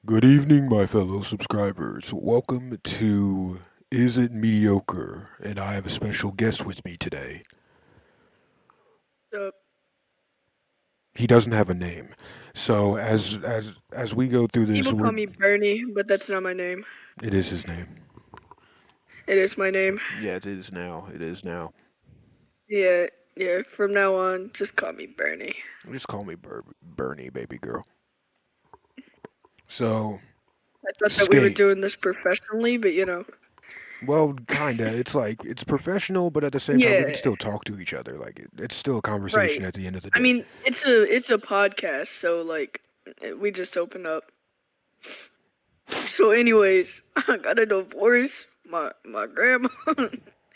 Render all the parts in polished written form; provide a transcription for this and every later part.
Good evening, my fellow subscribers. Welcome to Is It Mediocre? And I have a special guest with me today. So He doesn't have a name. So as we go through this, people call me Bernie, but that's not my name. it is his name. It is my name. Yeah, it is now. It is now. Yeah, yeah. From now on, just call me Bernie. Just call me Bernie, baby girl. So, I thought that we were skate. doing this professionally, but Well, kinda. It's like it's professional, but at the same time, we can yeah, still talk to each other. Like it's still a conversation right. at the end of the I day. mean, it's a podcast, so we just open up. So, anyways, I got a divorce. My grandma.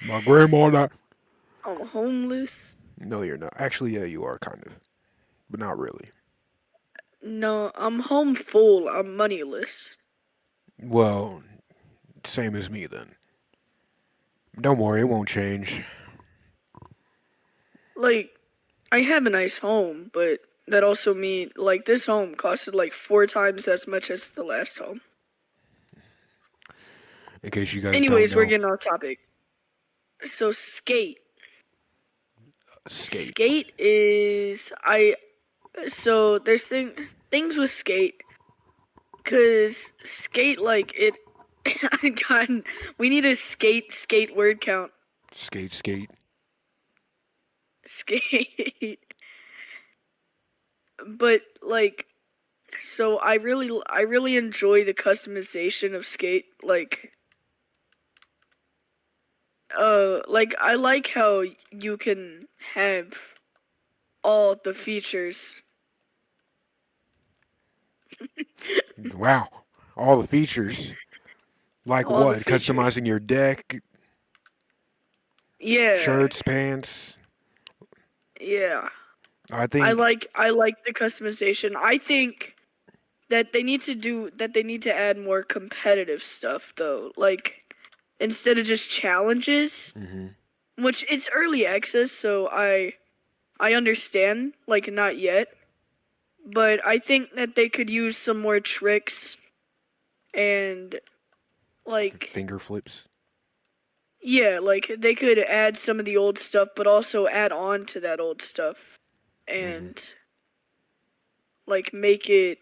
My grandma not. I'm homeless. No, you're not. Actually, yeah, you are kind of, but not really. No, I'm home full. I'm moneyless. Well, same as me then. Don't worry, it won't change. Like, I have a nice home, but that also mean this home costed like 4 times as much as the last home. In case you guys don't Anyways, we're know, getting off topic. So skate. skate. Skate is I so there's things with skate cuz skate like it God, we need a skate word count. Skate, skate. Skate. But so I really enjoy the customization of skate I like how you can have all the features. Wow. All the features. Like All the what? features. Customizing your deck, Yeah, shirts, pants. yeah. I I think. like I like the customization. I think that they need to add more competitive stuff though. Like instead of just challenges, Hmm. which it's early access, so I understand, like not yet, but I think that they could use some more tricks and like Finger flips. yeah, like they could add some of the old stuff but also add on to that old stuff Hmm. and like make it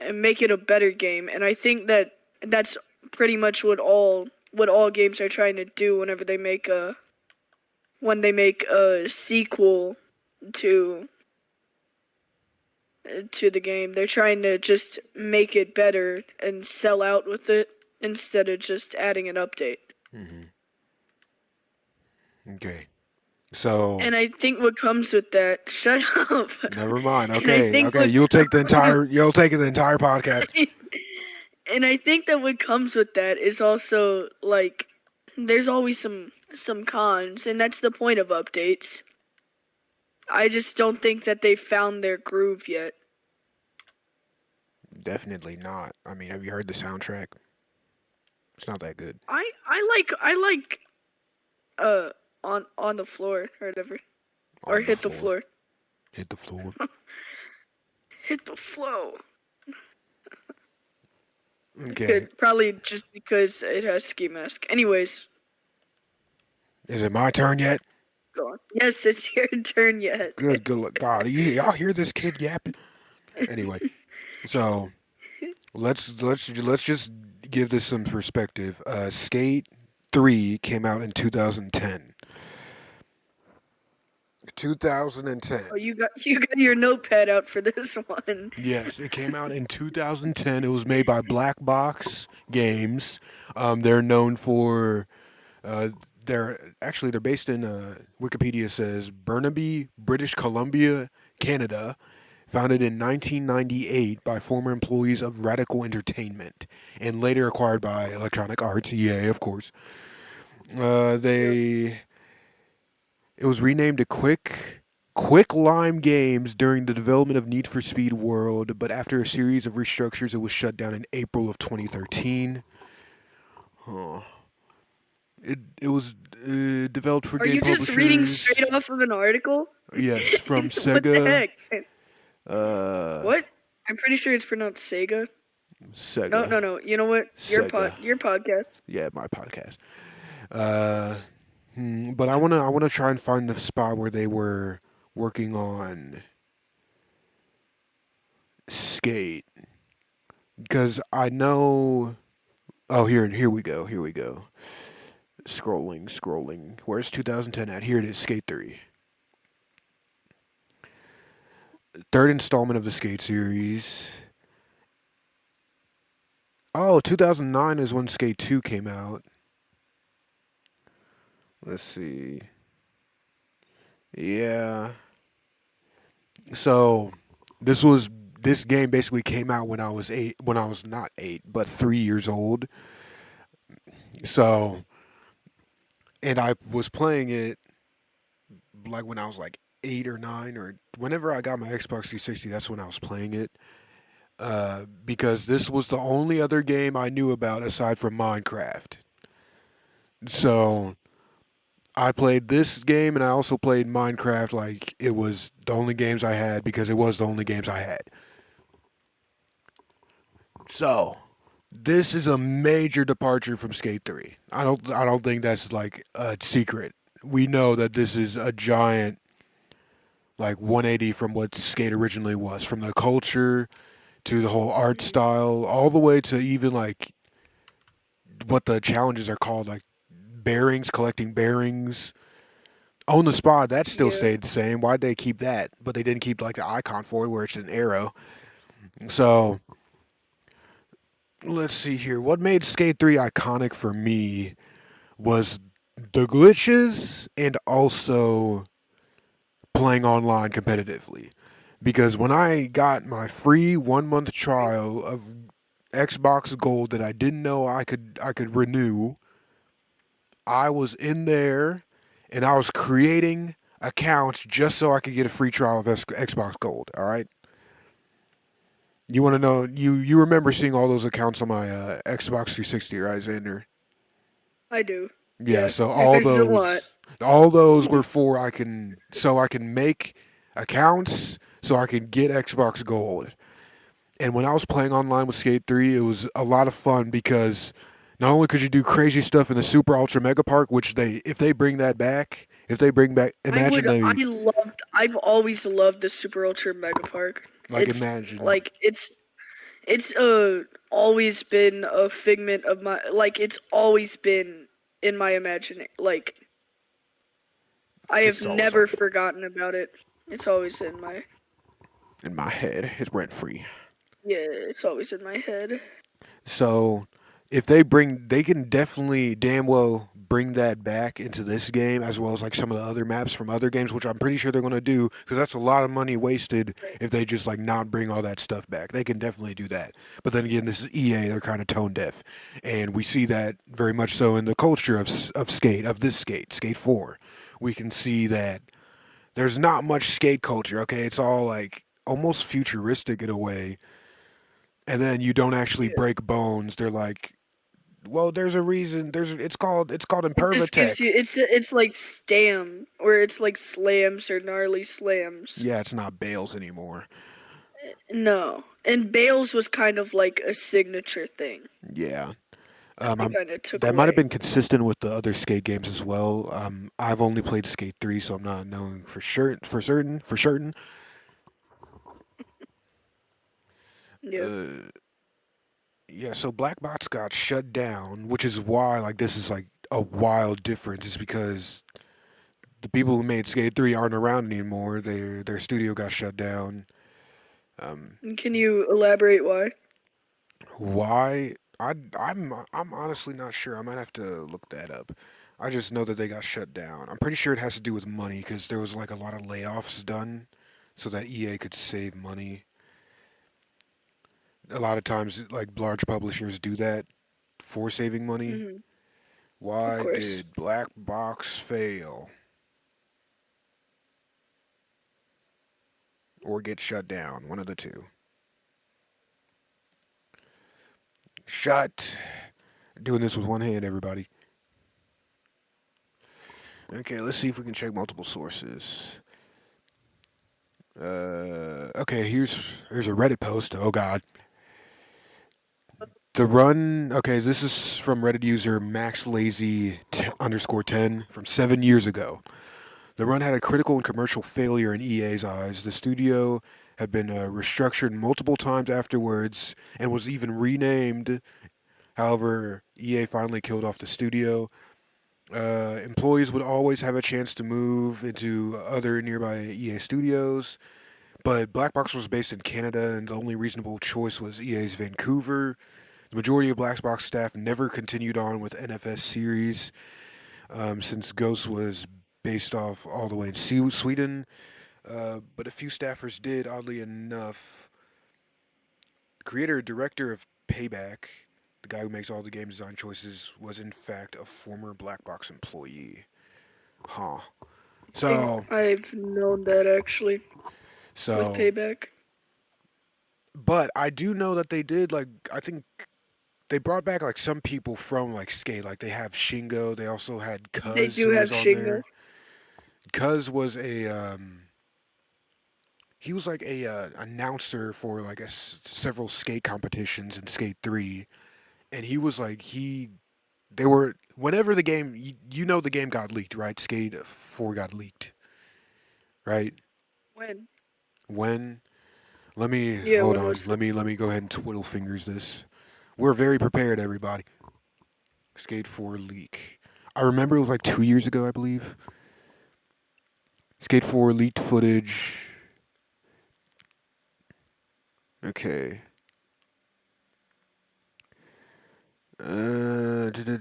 a better game. And I think that that's pretty much what all games are trying to do whenever they make a sequel to to the game. They're trying to just make it better and sell out with it instead of just adding an update. Hmm. Okay. So And I think what comes with that, shut up. never mind. and I Okay. think Okay. what You'll take the entire. You'll take the entire podcast. and I think that what comes with that is also like there's always some cons, and that's the point of updates. I just don't think that they found their groove yet. Definitely not. I mean, have you heard the soundtrack? It's not that good. I like uh on the floor or whatever, or On the hit the floor. floor. Hit the floor. Hit the flow. Okay. Could probably just because it has ski mask. Anyways, Is it my turn yet? go on. Yes, it's your turn yet. Good God. Y'all hear this kid yapping? Anyway, so let's just give this some perspective. Skate 3 came out in 2010. 2010. Oh, you got your notepad out for this one. Yes, it came out in 2010. It was made by Black Box Games. They're known for uh, they're based in Wikipedia says Burnaby, British Columbia, Canada. Founded in 1998 by former employees of Radical Entertainment and later acquired by Electronic Arts, EA, of course. Yep. They It was renamed to Quick Lime Games during the development of Need for Speed World, but after a series of restructures, it was shut down in April of 2013. Huh. It was developed for Are game you just reading straight publishers. off of an article? Yes, from What the Sega. heck? Uh, What? I'm pretty sure it's pronounced Sega. No, Sega. no, no. You know what? Sega. Your podcast. Yeah, my podcast. Uh, but I wanna try and find the spot where they were working on Skate because I know. Oh, here we go. Here we go. Scrolling. Where's 2010 at? Here it is. Skate 3, third installment of the Skate series. Oh, 2009 is when Skate 2 came out. Let's see. Yeah. So this was this game basically came out when I was 8, when I was not 8, but 3 years old. So, and I was playing it like when I was like 8 or 9, or whenever I got my Xbox 360, that's when I was playing it. Because this was the only other game I knew about aside from Minecraft. So I played this game and I also played Minecraft like it was the only games I had because it was the only games I had. So this is a major departure from Skate 3. I don't think that's like a secret. We know that this is a giant like 180 from what Skate originally was, from the culture to the whole art Mhm. style, all the way to even like what the challenges are called, like bearings, collecting bearings. On the spot, that still Yeah. stayed the same. Why'd they keep that? But they didn't keep like the icon for it where it's an arrow. So let's see here. What made Skate 3 iconic for me was the glitches and also playing online competitively. Because when I got my free 1 month trial of Xbox Gold that I didn't know I could renew, I was in there and I was creating accounts just so I could get a free trial of Xbox Gold. All right. You want to know? You remember seeing all those accounts on my Xbox 360, right, Xander? I do. Yeah. Yeah. So There's a lot. all those were for I can make accounts so I can get Xbox Gold. And when I was playing online with Skate 3, it was a lot of fun because not only could you do crazy stuff in the Super Ultra Mega Park, which if they bring that back, if they bring back, imagine they I've always loved the Super Ultra Mega Park. like imagine Like it's always been a figment of my, like it's always been in my imagination. Like I have it's always on never forgotten about it. It's always in my, in my head. It's rent free. yeah, it's always in my head. So if they can definitely damn well bring that back into this game as well as like some of the other maps from other games, which I'm pretty sure they're gonna do because that's a lot of money wasted Right. if they just like not bring all that stuff back. They can definitely do that. But then again, this is EA; they're kind of tone deaf, and we see that very much so in the culture of skate of this Skate 4. We can see that there's not much skate culture. Okay, it's all like almost futuristic in a way, and then you don't actually Yeah. break bones. They're like, well, there's a reason. It's called It just gives Impervatech. you, it's like stam, or it's like slams or gnarly slams. Yeah, it's not Bales anymore. No. And Bales was kind of like a signature thing Yeah, that they I'm. kind of took That might have away. been consistent with the other skate games as well. I've only played Skate 3, so I'm not knowing for sure, for certain. Yeah. Uh, yeah, so Black Box got shut down, which is why like this is like a wild difference. Is because the people who made Skate 3 aren't around anymore. Their studio got shut down. Um, And can you elaborate why? Why? I'm honestly not sure. I might have to look that up. I just know that they got shut down. I'm pretty sure it has to do with money because there was like a lot of layoffs done so that EA could save money. A lot of times, like large publishers do that for saving money. Hmm. Of Why course. did Black Box fail or get shut down? One of the two. Shut. Doing this with one hand, everybody. Okay, let's see if we can check multiple sources. Okay, here's a Reddit post. Oh God. The run, okay, this is from Reddit user MaxLazy_10 from 7 years ago. The run had a critical and commercial failure in EA's eyes. The studio had been restructured multiple times afterwards and was even renamed. However, EA finally killed off the studio. Employees would always have a chance to move into other nearby EA studios, but Black Box was based in Canada, and the only reasonable choice was EA's Vancouver. The majority of Black Box staff never continued on with NFS series, since Ghost was based off all the way in Sweden. But a few staffers did, oddly enough. The creator and director of Payback, the guy who makes all the game design choices, was in fact a former Black Box employee. Huh. So, I've known that actually with so, Payback. but I do know that they did, like, I think they brought back, like, some people from, like, Skate. Like, they have Shingo. They also had They Cuz do who have was on Shingo. there. Cuz was he was like a announcer for like several skate competitions in Skate 3, and he was like they were whenever the game you know the game got leaked, right? Skate 4 got leaked, right? When? When let me Yeah, hold when on. was that? Let me go ahead and twiddle fingers this. We're very prepared, everybody. Skate 4 leak. I remember it was like 2 years ago, I believe. Skate 4 leaked footage. Okay. Da-da-da-da.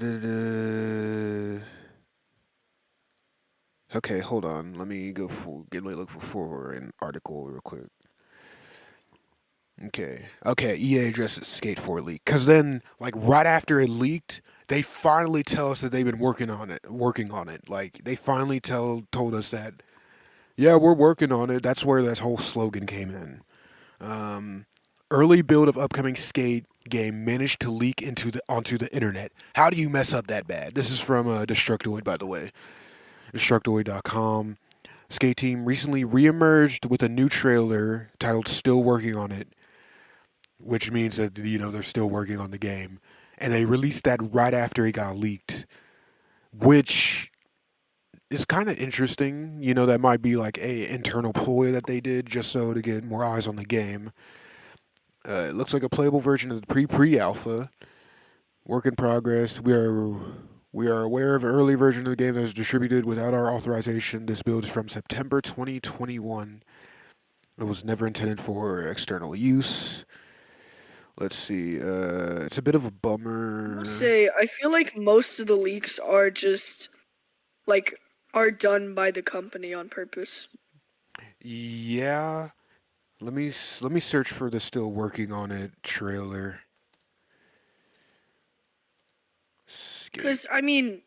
Okay, hold on. Let me go for get me look for an article real quick. Okay. EA addresses Skate 4 leak because then, like right after it leaked, they finally tell us that they've been working on it. Like they finally told us that yeah, we're working on it. That's where that whole slogan came in. Um, Early build of upcoming Skate game managed to leak onto the internet. How do you mess up that bad? This is from Destructoid, by the way. Destructoid.com. Skate Team recently reemerged with a new trailer titled "Still Working on It," which means that they're still working on the game, and they released that right after it got leaked, which is kind of interesting. That might be like a internal ploy that they did just so to get more eyes on the game. It looks like a playable version of the pre-alpha. Work in progress. We are aware of an early version of the game that was distributed without our authorization. This build is from September 2021. It was never intended for external use. Let's see. It's a bit of a I must bummer. say, I feel like most of the leaks are just like are done by the company on purpose. Yeah. Let me search for the still working on it trailer. Skate. Cause I mean,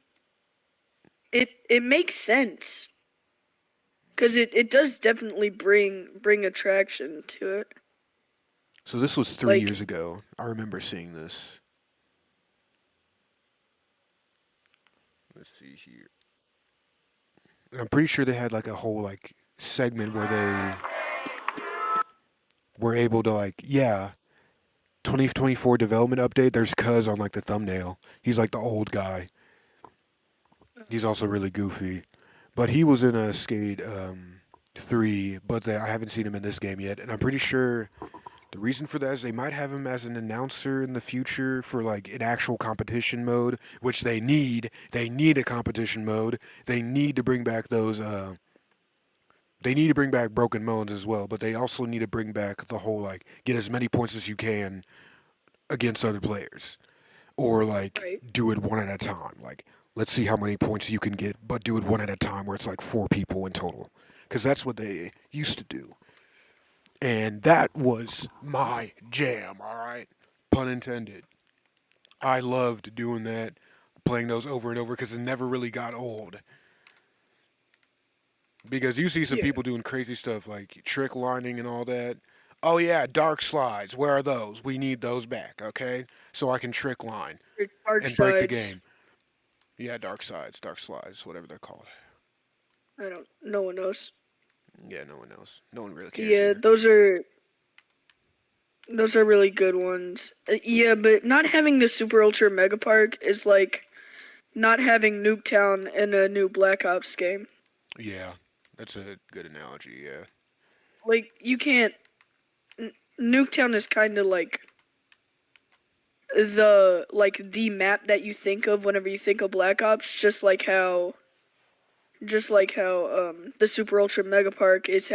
it makes sense. Cause it does definitely bring attraction to it. So this was three Like years ago. I remember seeing this. Let's see here. And I'm pretty sure they had like a whole like segment where they were able to like, yeah, 2024 development update. There's Cuz on like the thumbnail. He's like the old guy. He's also really goofy, but he was in a Skate 3, but I haven't seen him in this game yet. And I'm pretty sure the reason for that is they might have him as an announcer in the future for like an actual competition mode, which they need. They need a competition mode. They need to bring back those. They need to bring back broken modes as well, but they also need to bring back the whole like get as many points as you can against other players, or like right, do it one at a time. Like let's see how many points you can get, but do it one at a time where it's like 4 people in total, because that's what they used to do, and that was my jam. All right, pun intended. I loved doing that, playing those over and over because it never really got old. Because you see some yeah. people doing crazy stuff like trick lining and all that. Oh yeah, dark slides. Where are those? We need those back, okay? So I can trick line Your dark and break the sides. game. Yeah, dark sides, dark slides, whatever they're called. I don't. No one knows. Yeah, no one knows. No one really cares Yeah, either. Those are really good ones. Yeah, but not having the Super Ultra Mega Park is like not having Nuketown in a new Black Ops game. Yeah, that's a good analogy. Yeah. Like you can't. Nuketown is kind of like the map that you think of whenever you think of Black Ops, just like how the Super Ultra Mega Park is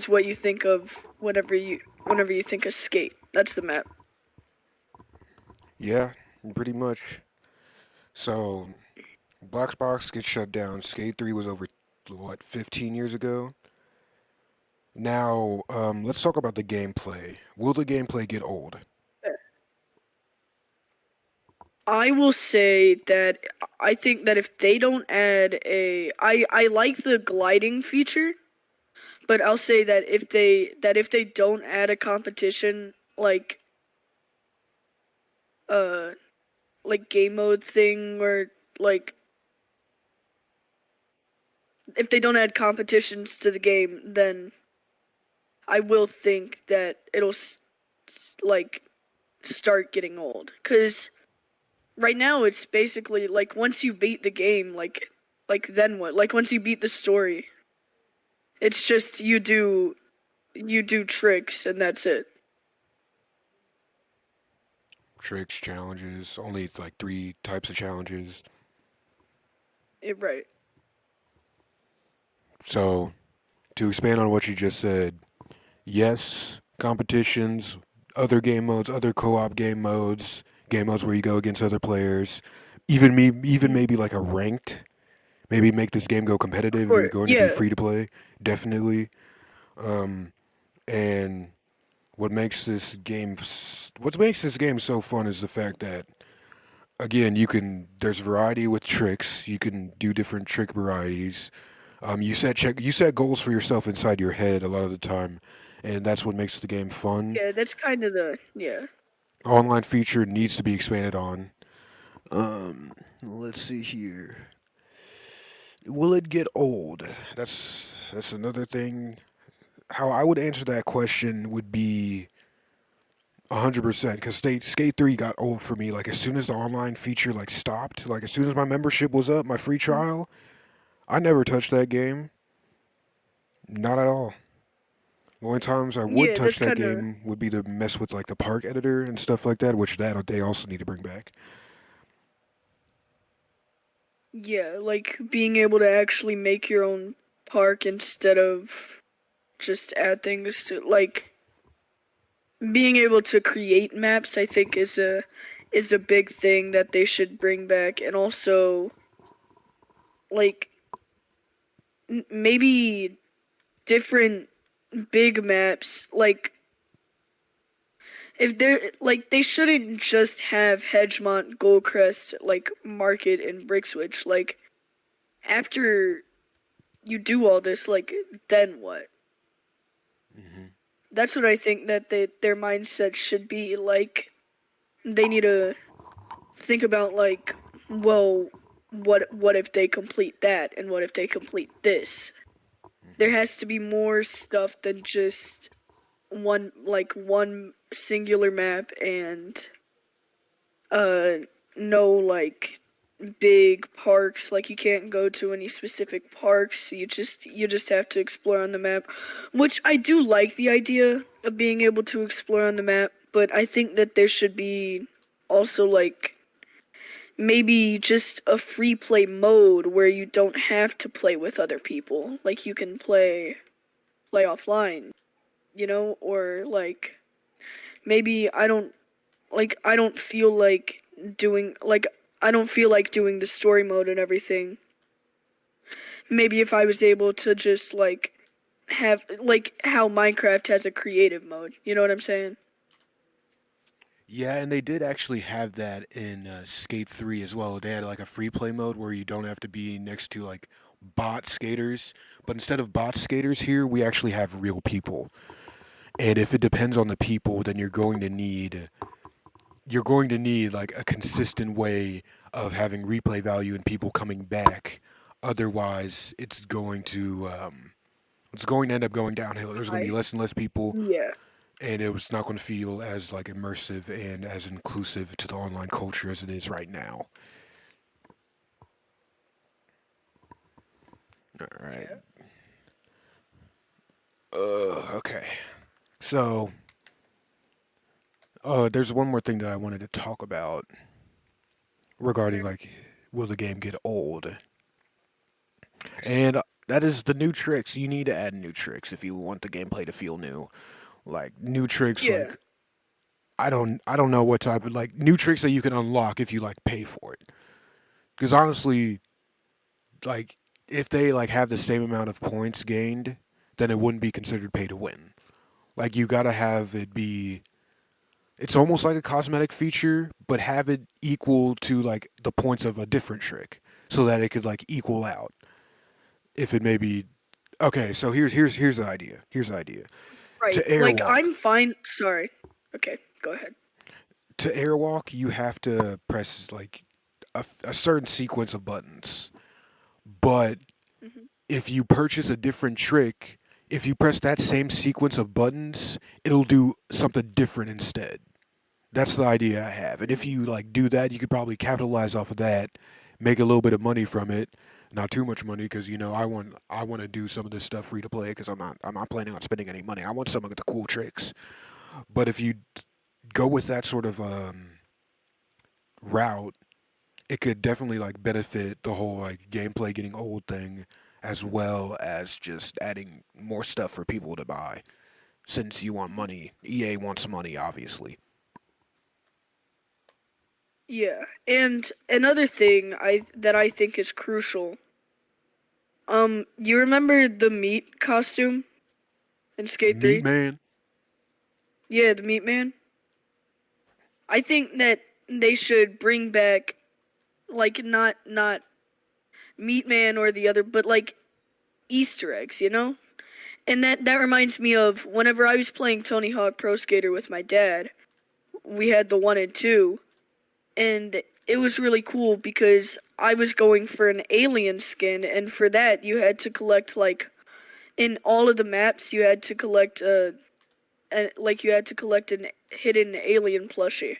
what you think of whenever you think of Skate. That's the map. Yeah, pretty much. So Black Box gets shut down. Skate 3 was over, what, 15 years ago? Now, let's talk about the gameplay. Will the gameplay get old? I will say that I think that if they don't add I like the gliding feature, but I'll say that if they don't add a competition uh like game mode thing, or like if they don't add competitions to the game, then I will think that it'll like start getting old. Cause right now it's basically like once you beat the game, like then what? Like once you beat the story, it's just you do tricks and that's it. Tricks, challenges, only like three types of challenges. Right. So, to expand on what you just said, yes, competitions, other game modes, other co-op game modes where you go against other players, even Mm, maybe like a ranked, maybe make this game go of competitive if you're course. going to be Yeah. free to play, definitely. Um, and what makes this game so fun is the fact that again, there's variety with tricks. You can do different trick varieties. You set goals for yourself inside your head a lot of the time, and that's what makes the game fun. Yeah, that's kind of the yeah. Online feature needs to be expanded on. Let's see here. Will it get old? That's another thing. How I would answer that question would be 100% because Skate 3 got old for me. Like as soon as the online feature like stopped, like as soon as my membership was up, my free trial, I never touched that game. Not at all. The only times I would Yeah, touch that's that kind of game would be to mess with like the park editor and stuff like that, which that they also need to bring back. yeah, like being able to actually make your own park instead of just add things to like being able to create maps. I think is a big thing that they should bring back, and also like maybe different big maps. Like if they're like they shouldn't just have Hedgemont, Goldcrest, like Market and Brickswitch. Like after you do all this, like then what? Hmm. That's what I think that their mindset should be. Like they need to think about like, well, what if they complete that, and what if they complete this? There has to be more stuff than just one singular map and uh no like big parks. Like you can't go to any specific parks. You just have to explore on the map, which I do like the idea of being able to explore on the map, but I think that there should be also like maybe just a free play mode where you don't have to play with other people. Like you can play offline, or like maybe I don't feel like doing like I don't feel like doing the story mode and everything. Maybe if I was able to just like have like how Minecraft has a creative mode. You know what I'm saying? Yeah, and they did actually have that in Skate 3 as well. They had like a free play mode where you don't have to be next to like bot skaters, but instead of bot skaters here, we actually have real people. And if it depends on the people, then you're going to need like a consistent way of having replay value and people coming back. Otherwise, it's going to end up going downhill. There's going to be I less and less people. Yeah. and it was not going to feel as like immersive and as inclusive to the online culture as it is right now. All right. Yeah. Okay. So, there's one more thing that I wanted to talk about regarding Mm, like, will the game get old? yes. And that is the new tricks. You need to add new tricks if you want the gameplay to feel new. Like new tricks, Yeah. like I don't know what type of like new tricks that you can unlock if you like pay for it. Because honestly, like if they like have the same amount of points gained, then it wouldn't be considered pay to win. Like you gotta have it be. It's almost like a cosmetic feature, but have it equal to like the points of a different trick, so that it could like equal out. If it may be okay, so here's the idea. Here's the idea. To Right. Like airwalk, I'm fine. Sorry. Okay. Go ahead. to airwalk, you have to press like a certain sequence of buttons. But Hmm. if you purchase a different trick, if you press that same sequence of buttons, it'll do something different instead. That's the idea I have. And if you like do that, you could probably capitalize off of that, make a little bit of money from it. Not too much money because I want to do some of this stuff free to play because I'm not planning on spending any money. I want some of the cool tricks. But if you go with that sort of route, it could definitely like benefit the whole like gameplay getting old thing, as well as just adding more stuff for people to buy. Since you want money, EA wants money, obviously. Yeah. And another thing I think is crucial. You remember the meat costume in Skate Meat 3? Man. Yeah, the meat man. I think that they should bring back like not meat man or the other, but like Easter eggs, you know? And that reminds me of whenever I was playing Tony Hawk Pro Skater with my dad. We had the 1 and 2, and it was really cool because I was going for an alien skin, and for that you had to collect like in all of the maps you had to collect like you had to collect an hidden alien plushie.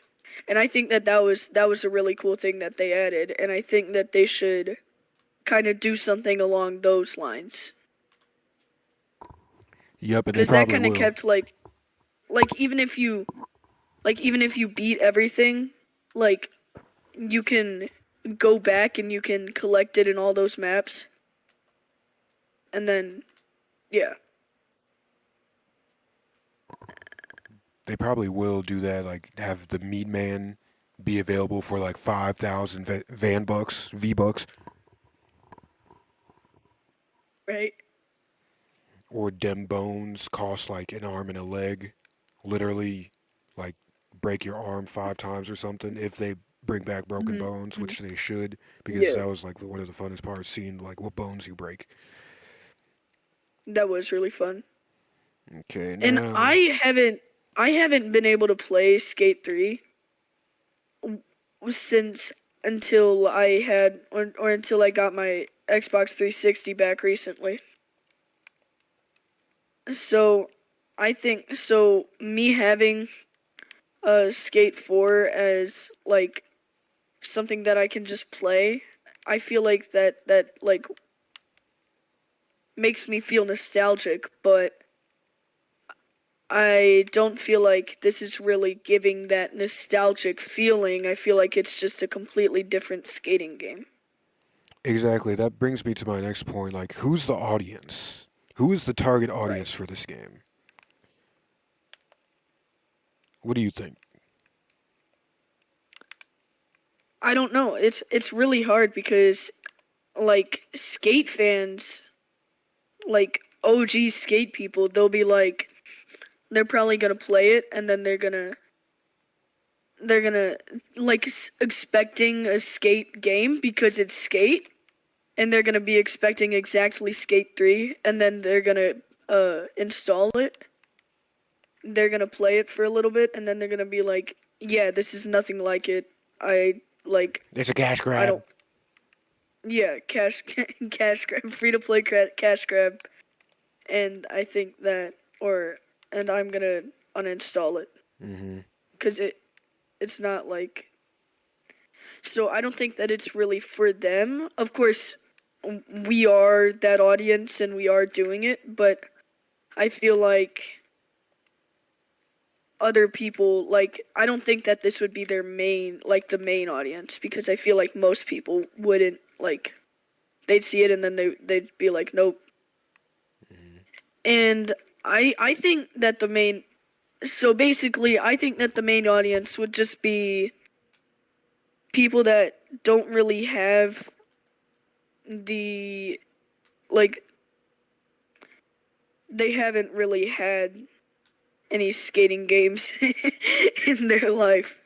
And I think that was a really cool thing that they added, and I think that they should kind of do something along those lines Yep, and they because that probably kind of will. kept like even if you beat everything, like you can go back and you can collect it in all those maps, and then yeah. They probably will do that. Like have the Meat Man be available for like 5,000 Van bucks, V bucks, Right. or dem bones cost like an arm and a leg. Literally, like break your arm 5 times or something. If they bring back broken Hmm. bones, which they should, because Yeah, that was like one of the funnest parts, seeing like what bones you break. that was really fun. Okay, And now I haven't been able to play Skate 3 since until I had or until I got my Xbox 360 back recently. So I think so me having Skate 4 as like something that I can just play, I feel like that like makes me feel nostalgic, but I don't feel like this is really giving that nostalgic feeling. I feel like it's just a completely different skating game. exactly that brings me to my next point. Like, who's the audience? Who is the target Right. audience for this game? What do you think? I don't know. It's really hard because like skate fans, like OG skate people, they'll be like they're probably going to play it and then they're gonna like expecting a skate game because it's skate, and they're gonna be expecting exactly skate 3, and then they're gonna install it, they're gonna play it for a little bit, and then they're gonna be like, yeah, this is nothing like it. I like It's a cash I grab. don't Yeah, cash cash grab, free to play cash grab. And I think that or and I'm gonna uninstall it Mhm. because it's not like. So I don't think that it's really for them. Of course, we are that audience and we are doing it, but I feel like other people, like, I don't think that this would be their main, like, the main audience, because I feel like most people wouldn't, like, they'd see it and then they'd be like, nope. Mhm. And I think that the main, so basically, I think that the main audience would just be people that don't really have the, like, they haven't really had any skating games in their life.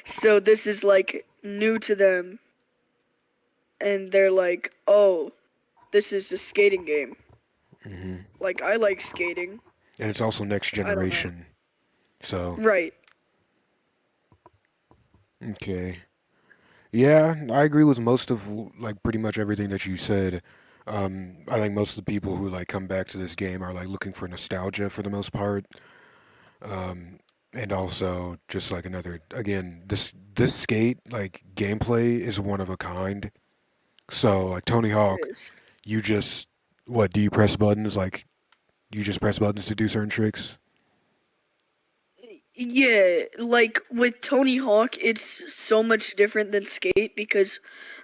So this is like new to them and they're like, "Oh, this is a skating game. Mhm. Like I like skating." And it's also next I don't know. generation. So, Right. okay. Yeah, I agree with most of like pretty much everything that you said. I think most of the people who like come back to this game are like looking for nostalgia for the most part. Um, and also just like another again, this skate like gameplay is one of a kind. So like Tony It Hawk, is. you just what do you press buttons like you just press buttons to do certain tricks? Yeah, like with Tony Hawk, it's so much different than Skate because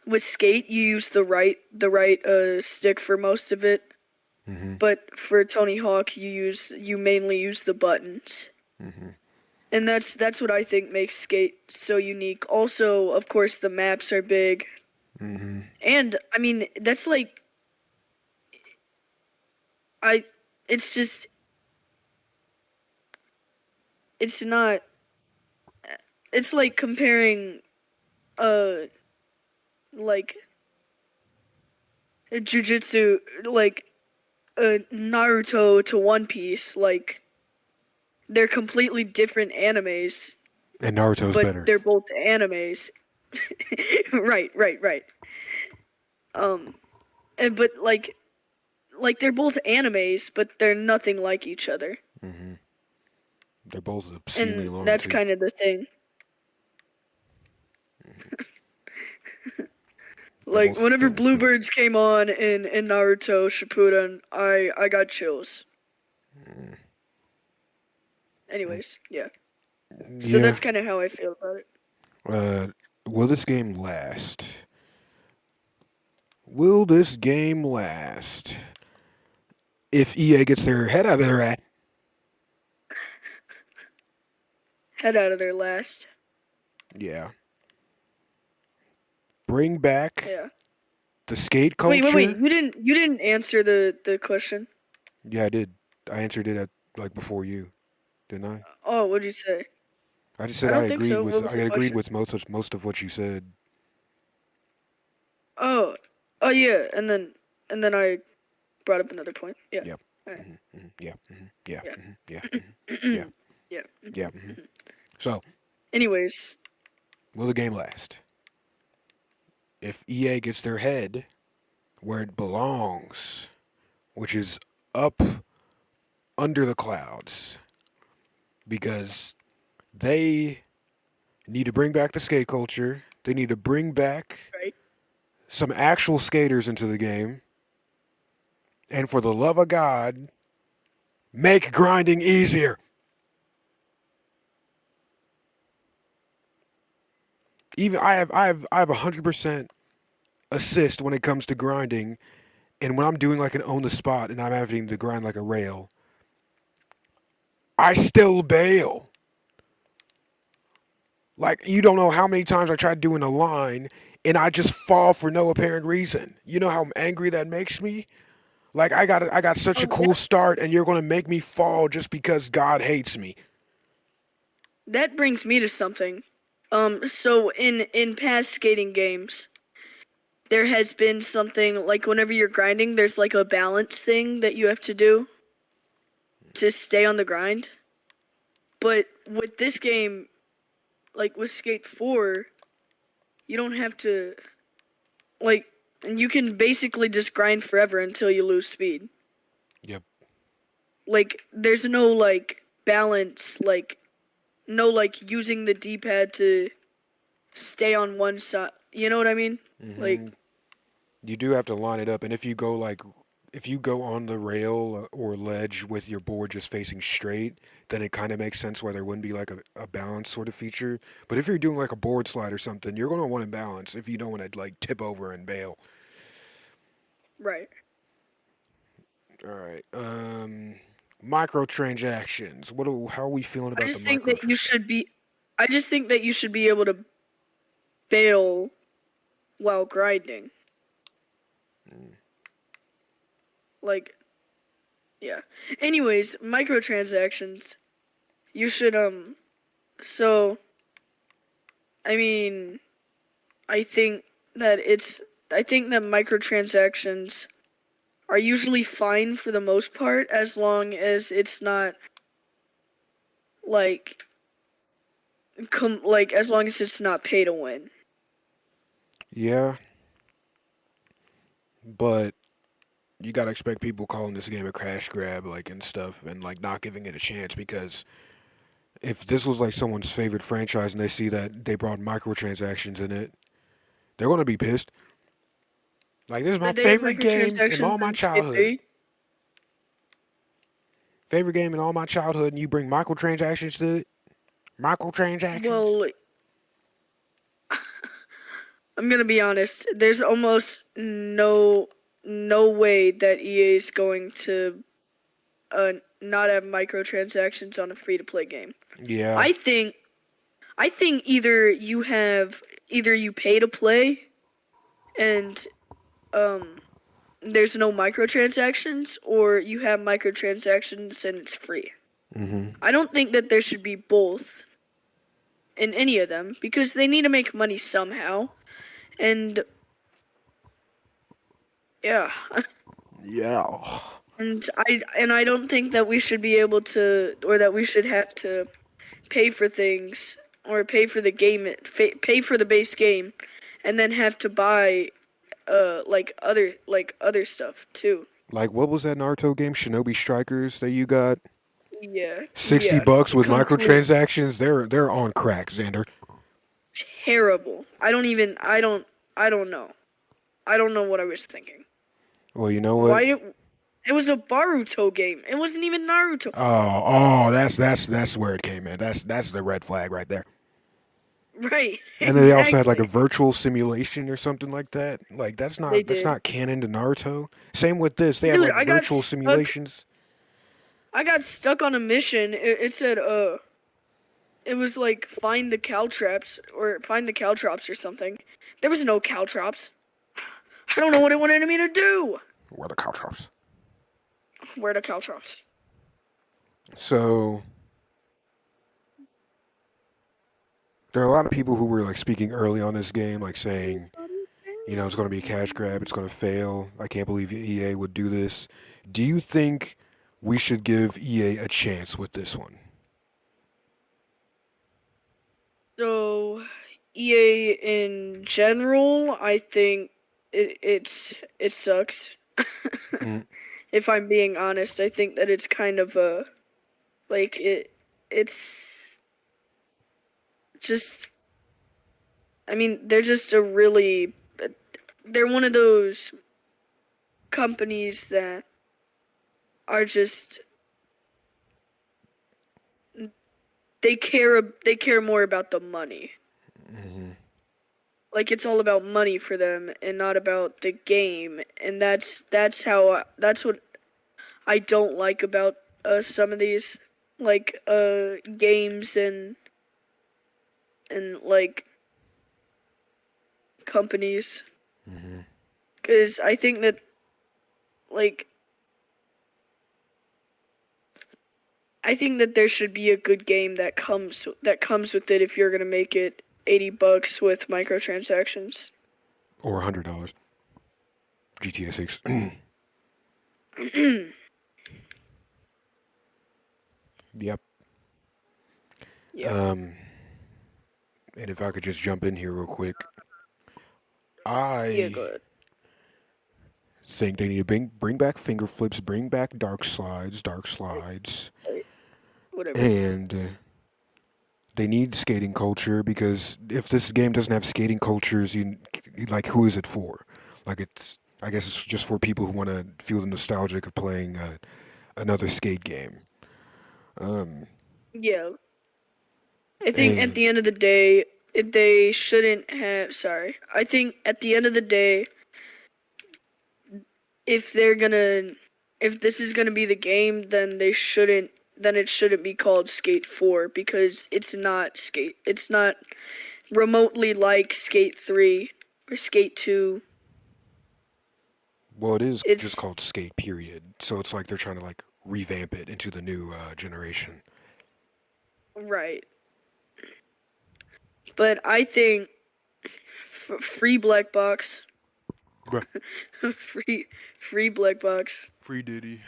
with Skate you use the right stick for most of it, Mhm. but for Tony Hawk you mainly use the buttons. Mhm. And that's what I think makes Skate so unique. Also, of course, the maps are big. Mhm. And I mean, that's like I it's just it's not it's like comparing uh like jujitsu like Naruto to One Piece. Like they're completely different animes, And Naruto's but better. they're both animes. Right. And but like they're both animes, but they're nothing like each other. Mhm. They're both obscenely And long that's too. kind of the thing. They're Like both whenever very thick. bluebirds came on in Naruto Shippuden, I got chills. Mm. Anyways, yeah. So Yeah. that's kind of how I feel about it. Uh, will this game last? Will this game last? If EA gets their head out of their ass. Head out of there last. Yeah. Bring back Yeah. the skate Wait. culture. You didn't answer the question. Yeah, I did. I answered it at like before you, didn't I? Oh, what'd you say? I just I said don't think so. What was I the agreed question? with most of what you said. Oh, oh yeah. And then I brought up another point. Yeah. Yep. All right. Yeah. Yeah. Yeah. Yeah. Yeah. Yeah. Yeah. So, Anyways, will the game last? If EA gets their head where it belongs, which is up under the clouds, because they need to bring back the skate culture. They need to bring back right? some actual skaters into the game. And for the love of God, make grinding easier. Even I have 100% assist when it comes to grinding, and when I'm doing like an on the spot and I'm having to grind like a rail, I still bail. Like you don't know how many times I tried doing a line and I just fall for no apparent reason. You know how angry that makes me? Like I got such a Oh, cool start and you're going to make me fall just because God hates me. that brings me to something. So in past skating games, there has been something like whenever you're grinding, there's like a balance thing that you have to do to stay on the grind. But with this game, like with Skate 4, you don't have to like and you can basically just grind forever until you lose speed. Yep. Like there's no like balance, like no like using the D-pad to stay on one side. You know what I mean? Hmm. Like You do have to line it up, and if you go on the rail or ledge with your board just facing straight, then it kind of makes sense why there wouldn't be like a balance sort of feature. But if you're doing like a board slide or something, you're gonna want to balance if you don't want to like tip over and bail. right. All right. Microtransactions. How are we feeling I about the just think that you microtransactions? should be I just think that you should be able to bail while grinding. Like yeah. Anyways, microtransactions. You should so I mean, I think that it's I think that microtransactions are usually fine for the most part as long as it's not like as long as it's not pay to win. Yeah, but you gotta expect people calling this game a crash grab, like and stuff, and like not giving it a chance because if this was like someone's favorite franchise and they see that they brought microtransactions in it, they're gonna be pissed. Like this is my Did they have favorite game in microtransactions all my in Skate childhood. 3? Favorite game in all my childhood, and you bring microtransactions to it. Microtransactions. Well, I'm gonna be honest. There's almost no way that EA is going to not have microtransactions on a free to play game. Yeah. I think I think either you pay to play and um there's no microtransactions, or you have microtransactions and it's free. Hmm. I don't think that there should be both in any of them because they need to make money somehow. And yeah, Yeah. and I don't think that we should be able to, or that we should have to pay for things or pay for the game, pay for the base game, and then have to buy other stuff too. Like what was that Naruto game, Shinobi Strikers, that you got? Yeah, 60 yeah, bucks with complete microtransactions. They're on crack, Xander. terrible. I don't know. I don't know what I was thinking. Well, you know what? Why did It was a Baruto game. It wasn't even Naruto. Oh, that's where it came in. That's the red flag right there. Right, And then they also had like a exactly. virtual simulation or something like that. Like They that's did. not canon to Naruto. Same with this. They have Dude, like virtual simulations. I got stuck on a mission. It said it was like find the caltrops or find the caltrops or something. There was no caltrops. I don't know what it wanted me to do. Where are the caltrops? Where are the caltrops? So there are a lot of people who were like speaking early on this game, like saying, you know, it's going to be a cash grab. It's going to fail. I can't believe EA would do this. Do you think we should give EA a chance with this one? So EA in general, I think it sucks. Mm, If I'm being honest, I think that it's kind of a like it's just I mean, they're just a really they're one of those companies that are just they care more about the money. mhm, Like it's all about money for them and not about the game. And that's what I don't like about some of these like games and like companies, mhm. cuz I think that like I think that there should be a good game that comes with it if you're going to make it $80 with microtransactions. Or $100. GTA 6. Yep. Yeah. Um, and if I could just jump in here real quick, Yeah, I good. think they need to bring back finger flips, bring back dark slides, whatever. and they need skating culture because if this game doesn't have skating cultures, like who is it for? Like I guess it's just for people who want to feel the nostalgic of playing another skate game. Um, Yeah, I think at and the end of the day, they shouldn't have. Sorry, I think at the end of the day, if they're gonna, if this is gonna be the game, then they shouldn't. Then it shouldn't be called Skate 4 because it's not Skate. It's not remotely like Skate 3 or Skate 2. well, it is just It's called skate. Period. So it's like they're trying to like revamp it into the new generation. right. But I think free black box, Bruh. free free black box. Free Diddy.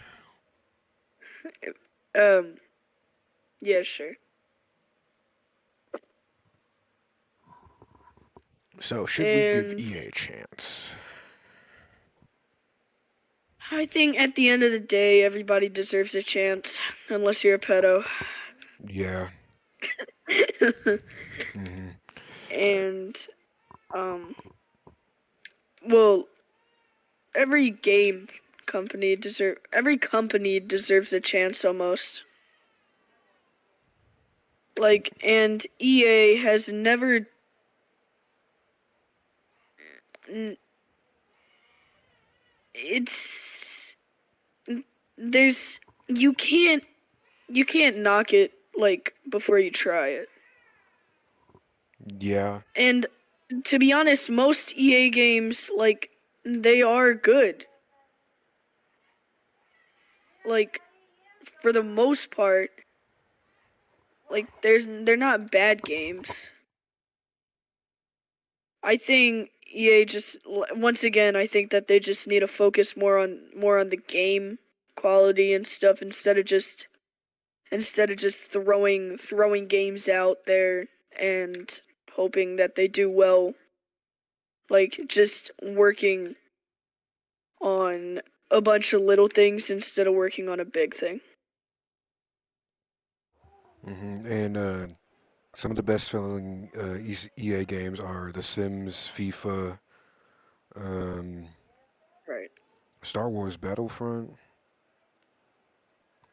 Um, yeah, sure. So should we give And EA a chance? I think at the end of the day, everybody deserves a chance, unless you're a pedo. Yeah. Hmm. And um, well, every company deserves a chance almost. Like, and EA has never. It's there's you can't knock it like before you try it. Yeah. And to be honest, most EA games like they are good. Like for the most part, like they're not bad games. I think EA just once again I think that they just need to focus more on the game quality and stuff instead of just throwing games out there and hoping that they do well, like just working on a bunch of little things instead of working on a big thing. And some of the best selling EA games are The Sims, FIFA, um, Right. Star Wars Battlefront.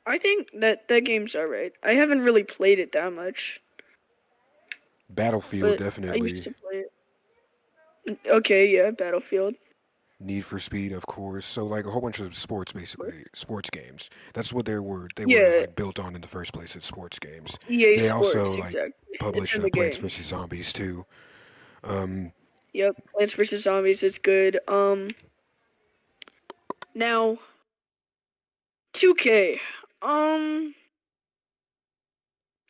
I think that game's alright. I haven't really played it that much, Battlefield, but I used definitely. to play it. Okay, yeah, Battlefield. Need for Speed, of course. So like a whole bunch of sports, Of course. basically sports games. That's what they were Yeah, like built on in the first place. It's sports games. EA They also Sports, like exactly. It's published in the Plants game. vs Zombies too. Um, Yep, Plants vs Zombies is good. Now 2K. Um,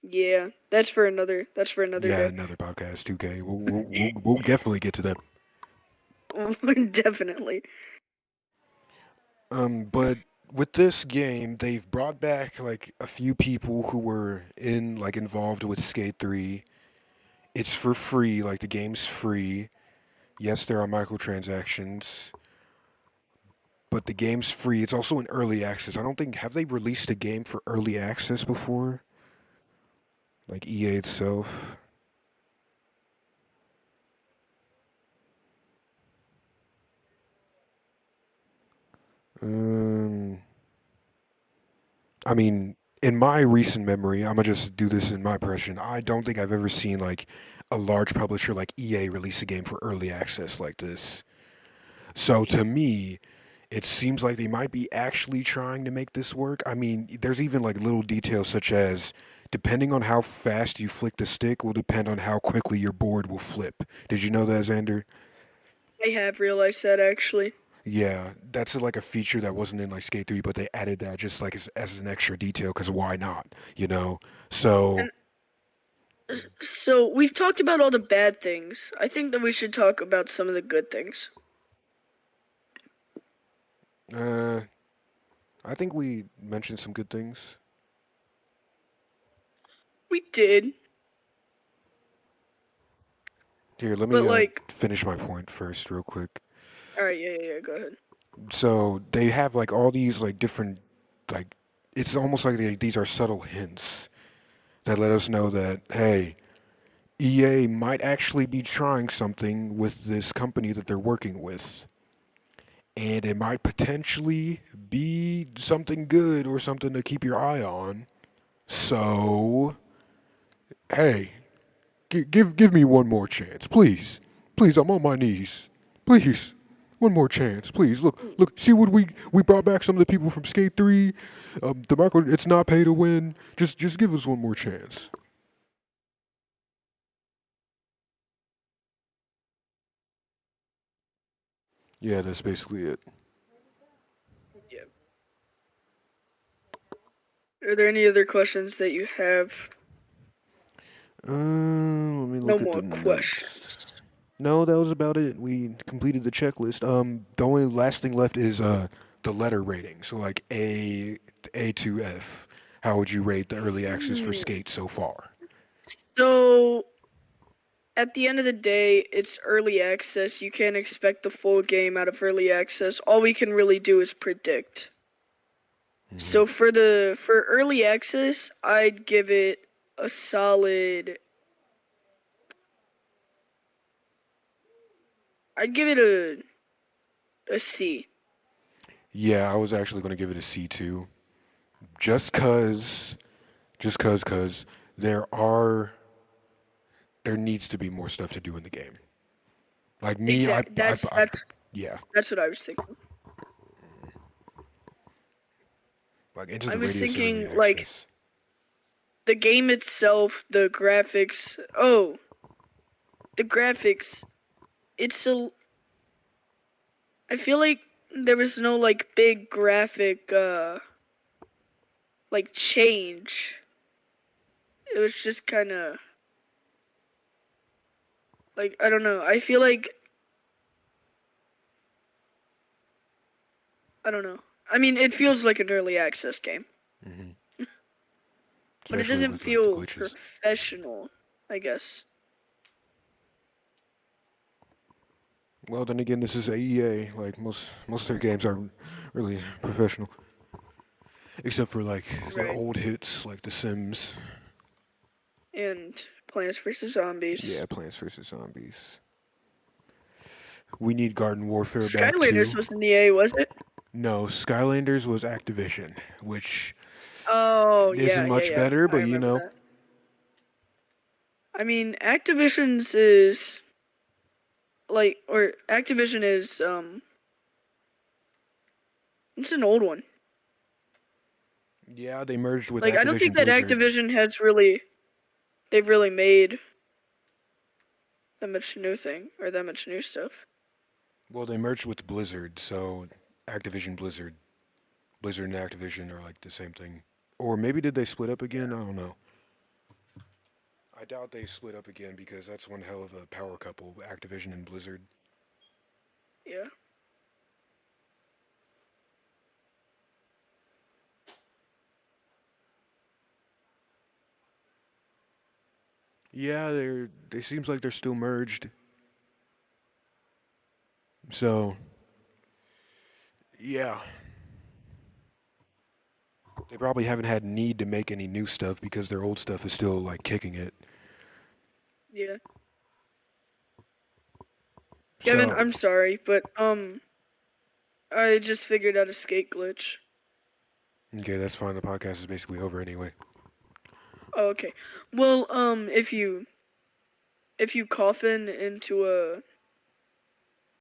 yeah, that's for another yeah, day. another podcast, 2K. We'll definitely get to that. Definitely. But with this game, they've brought back like a few people who were involved with Skate 3. It's for free, like the game's free. Yes, there are microtransactions, but the game's free. It's also in early access. I don't think have they released a game for early access before? Like EA itself. Um, I mean, in my recent memory, I'm gonna just do this in my impression. I don't think I've ever seen like a large publisher like EA release a game for early access like this. So to me, it seems like they might be actually trying to make this work. I mean, there's even like little details such as depending on how fast you flick the stick will depend on how quickly your board will flip. Did you know that, Xander? I have realized that actually. Yeah, that's like a feature that wasn't in like Skate 3, but they added that just like as an extra detail because why not? You know? So, And so we've talked about all the bad things. I think that we should talk about some of the good things. uh, I think we mentioned some good things. We did, Here, let but me like, finish my point first, real quick. all right, yeah, go ahead. So they have like all these like different like it's almost like these are subtle hints. that let us know that, hey, EA might actually be trying something with this company that they're working with. And it might potentially be something good or something to keep your eye on. So, hey, give me one more chance, please. Please, I'm on my knees. Please, one more chance, please. Look. See what we brought back some of the people from Skate 3. The micro, it's not pay to win. Just give us one more chance. Yeah, that's basically it. Yeah. Are there any other questions that you have? Let me No look at the more notes. questions. No, that was about it. We completed the checklist. The only last thing left is the letter rating. So like A to F. How would you rate the early access for Hmm. Skate so far? So at the end of the day, it's early access. You can't expect the full game out of early access. All we can really do is predict. Hmm. So for early access, I'd give it a solid. I'd give it a C. Yeah, I was actually going to give it a C too, just cause there needs to be more stuff to do in the game. Like me, Exact. yeah, That's what I was thinking. like Into I the was Radius early thinking like access. the game itself, the graphics. Oh, the graphics. It's a. I feel like there was no like big graphic like change. It was just kind of like I don't know. I feel like I don't know. I mean, it feels like an early access game, Hmm. but it Especially doesn't with like the feel glitches. professional, I guess. Well, then again, this is AEA. Like most of their games are really professional, except for like the Right. old hits like The Sims. And Plants vs Zombies. Yeah, Plants vs Zombies. We need Garden Warfare back Skylanders too. was in EA, was it? No, Skylanders was Activision, which Oh, isn't yeah, yeah, much yeah. better, I but remember that. I mean, Activision's is like or Activision is it's an old one. yeah, they merged with Like I don't think Activision that Blizzard. Activision has really they've really made that much new thing or that much new stuff. Well, they merged with Blizzard, so Activision Blizzard, Blizzard and Activision are like the same thing. Or maybe did they split up Yeah. again? I don't know. I doubt they split up again because that's one hell of a power couple, Activision and Blizzard. Yeah. Yeah, they seems like they're still merged. So yeah, they probably haven't had need to make any new stuff because their old stuff is still like kicking it. Yeah. Kevin, So I'm sorry, but I just figured out a skate glitch. okay, that's fine. The podcast is basically over anyway. Oh, okay. Well, if you cough into